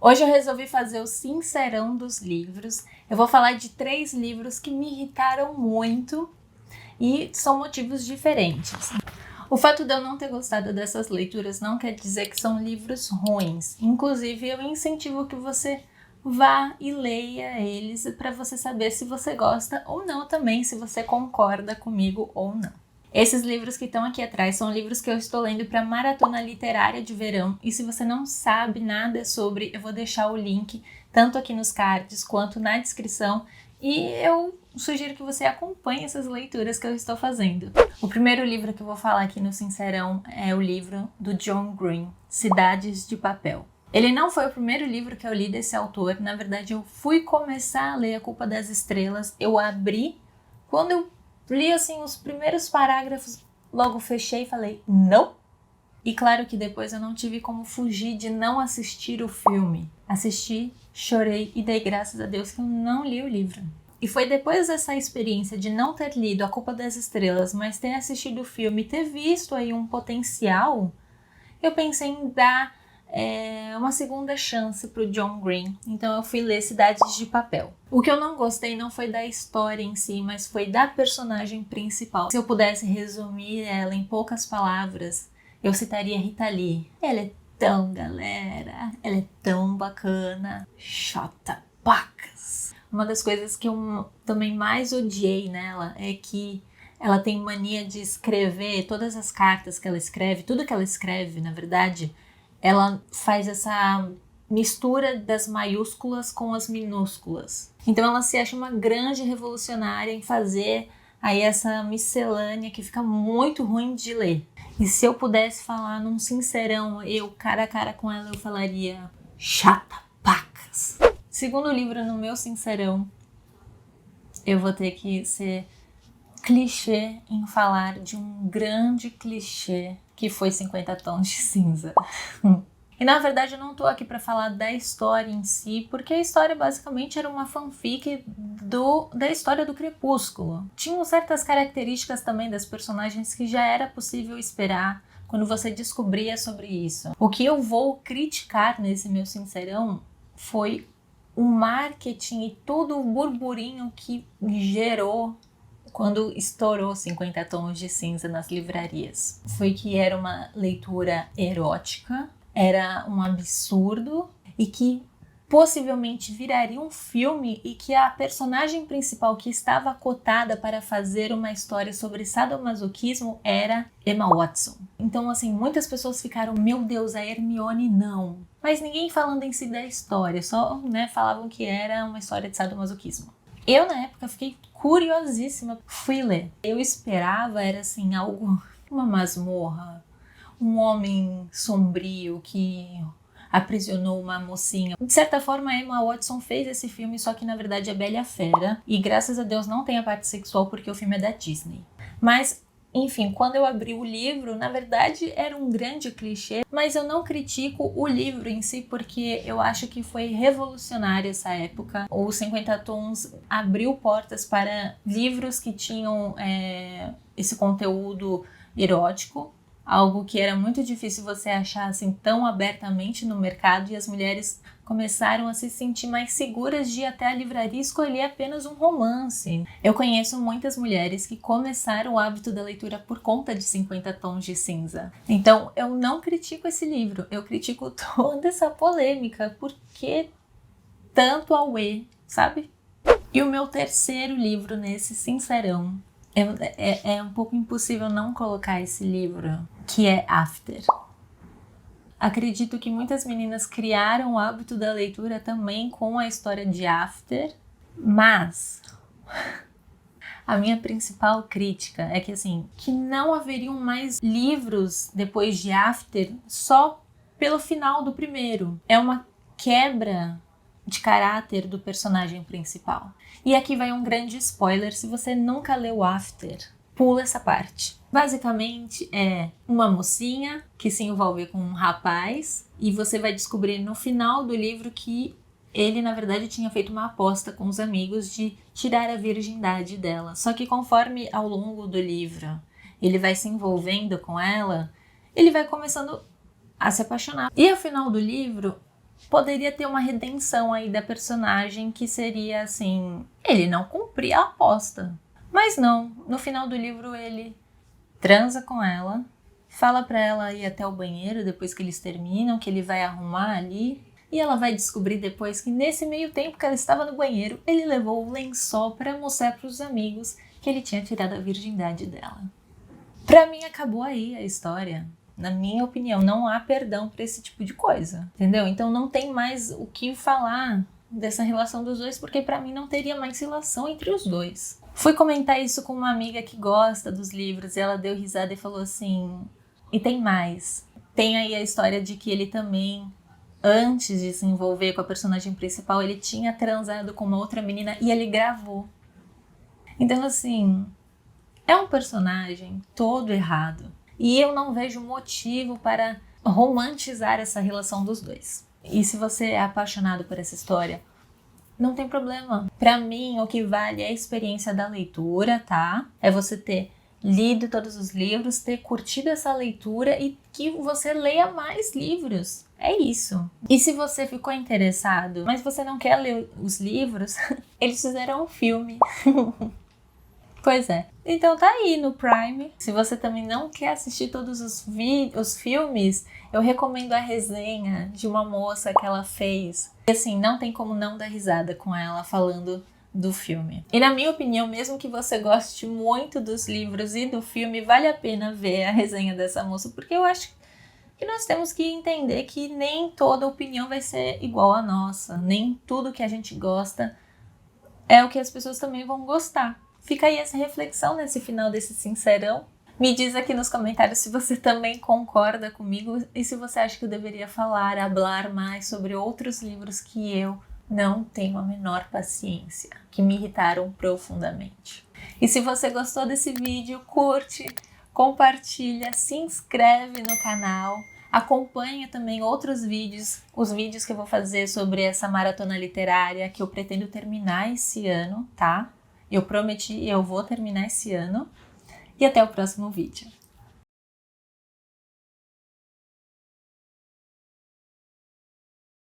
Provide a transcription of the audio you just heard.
Hoje eu resolvi fazer o Sincerão dos livros. Eu vou falar de 3 livros que me irritaram muito e são motivos diferentes. O fato de eu não ter gostado dessas leituras não quer dizer que são livros ruins. Inclusive, eu incentivo que você vá e leia eles para você saber se você gosta ou não também, se você concorda comigo ou não. Esses livros que estão aqui atrás são livros que eu estou lendo para maratona literária de verão, e se você não sabe nada sobre, eu vou deixar o link tanto aqui nos cards quanto na descrição, e eu sugiro que você acompanhe essas leituras que eu estou fazendo. O primeiro livro que eu vou falar aqui no Sincerão é o livro do John Green, Cidades de Papel. Ele não foi o primeiro livro que eu li desse autor. Na verdade, eu fui começar a ler A Culpa das Estrelas, eu abri, quando eu li assim os primeiros parágrafos, logo fechei e falei, não. E claro que depois eu não tive como fugir de não assistir o filme. Assisti, chorei e dei graças a Deus que eu não li o livro. E foi depois dessa experiência de não ter lido A Culpa das Estrelas, mas ter assistido o filme e ter visto aí um potencial, eu pensei em dar uma segunda chance para o John Green. Então eu fui ler Cidades de Papel. O que eu não gostei não foi da história em si, mas foi da personagem principal. Se eu pudesse resumir ela em poucas palavras, eu citaria Rita Lee. Ela é tão galera, ela é tão bacana, chata pacas. Uma das coisas que eu também mais odiei nela é que ela tem mania de escrever todas as cartas que ela escreve, tudo que ela escreve, na verdade, ela faz essa mistura das maiúsculas com as minúsculas. Então ela se acha uma grande revolucionária em fazer aí essa miscelânea que fica muito ruim de ler. E se eu pudesse falar num sincerão, eu cara a cara com ela, eu falaria chata pacas. Segundo livro no meu sincerão, eu vou ter que ser clichê em falar de um grande clichê que foi 50 Tons de Cinza. E na verdade eu não tô aqui para falar da história em si, porque a história basicamente era uma fanfic da história do Crepúsculo. Tinham certas características também das personagens que já era possível esperar quando você descobria sobre isso. O que eu vou criticar nesse meu sincerão foi o marketing e todo o burburinho que gerou quando estourou 50 Tons de Cinza nas livrarias. Foi que era uma leitura erótica, era um absurdo e que possivelmente viraria um filme, e que a personagem principal que estava cotada para fazer uma história sobre sadomasoquismo era Emma Watson. Então assim, muitas pessoas ficaram, meu Deus, a Hermione não. Mas ninguém falando em si da história, só falavam que era uma história de sadomasoquismo. Eu, na época, fiquei curiosíssima, fui ler. Eu esperava, era assim, algo, uma masmorra, um homem sombrio que aprisionou uma mocinha. De certa forma, a Emma Watson fez esse filme, só que na verdade é Bela e a Fera. E graças a Deus não tem a parte sexual, porque o filme é da Disney. Mas enfim, quando eu abri o livro, na verdade era um grande clichê, mas eu não critico o livro em si, porque eu acho que foi revolucionário essa época. O 50 Tons abriu portas para livros que tinham esse conteúdo erótico, algo que era muito difícil você achar assim tão abertamente no mercado, e as mulheres começaram a se sentir mais seguras de ir até a livraria e escolher apenas um romance. Eu conheço muitas mulheres que começaram o hábito da leitura por conta de 50 Tons de Cinza. Então eu não critico esse livro, eu critico toda essa polêmica, porque tanto auê, sabe? E o meu terceiro livro nesse sincerão, é um pouco impossível não colocar esse livro, que é After. Acredito que muitas meninas criaram o hábito da leitura também com a história de After, mas a minha principal crítica é que assim, que não haveriam mais livros depois de After só pelo final do primeiro. É uma quebra de caráter do personagem principal. E aqui vai um grande spoiler, se você nunca leu After, pula essa parte. Basicamente é uma mocinha que se envolve com um rapaz, e você vai descobrir no final do livro que ele na verdade tinha feito uma aposta com os amigos de tirar a virgindade dela. Só que conforme ao longo do livro ele vai se envolvendo com ela, ele vai começando a se apaixonar. E ao final do livro poderia ter uma redenção aí da personagem, que seria assim, ele não cumpria a aposta. Mas não, no final do livro ele transa com ela, fala pra ela ir até o banheiro depois que eles terminam, que ele vai arrumar ali. E ela vai descobrir depois que nesse meio tempo que ela estava no banheiro, ele levou o lençol para mostrar para os amigos que ele tinha tirado a virgindade dela. Pra mim acabou aí a história. Na minha opinião, não há perdão para esse tipo de coisa, entendeu? Então não tem mais o que falar dessa relação dos dois, porque pra mim não teria mais relação entre os dois. Fui comentar isso com uma amiga que gosta dos livros e ela deu risada e falou assim, e tem mais. Tem aí a história de que ele também, antes de se envolver com a personagem principal, ele tinha transado com uma outra menina e ele gravou. Então, assim, é um personagem todo errado. E eu não vejo motivo para romantizar essa relação dos dois. E se você é apaixonado por essa história, não tem problema. Pra mim, o que vale é a experiência da leitura, tá? É você ter lido todos os livros, ter curtido essa leitura e que você leia mais livros. É isso. E se você ficou interessado, mas você não quer ler os livros, eles fizeram um filme. Pois é. Então tá aí no Prime. Se você também não quer assistir todos os filmes, eu recomendo a resenha de uma moça que ela fez. E assim, não tem como não dar risada com ela falando do filme. E na minha opinião, mesmo que você goste muito dos livros e do filme, vale a pena ver a resenha dessa moça, porque eu acho que nós temos que entender que nem toda opinião vai ser igual à nossa, nem tudo que a gente gosta é o que as pessoas também vão gostar. Fica aí essa reflexão nesse final desse Sincerão. Me diz aqui nos comentários se você também concorda comigo e se você acha que eu deveria hablar mais sobre outros livros que eu não tenho a menor paciência, que me irritaram profundamente. E se você gostou desse vídeo, curte, compartilha, se inscreve no canal, acompanha também outros vídeos, os vídeos que eu vou fazer sobre essa maratona literária que eu pretendo terminar esse ano, tá? Eu prometi, eu vou terminar esse ano. E até o próximo vídeo.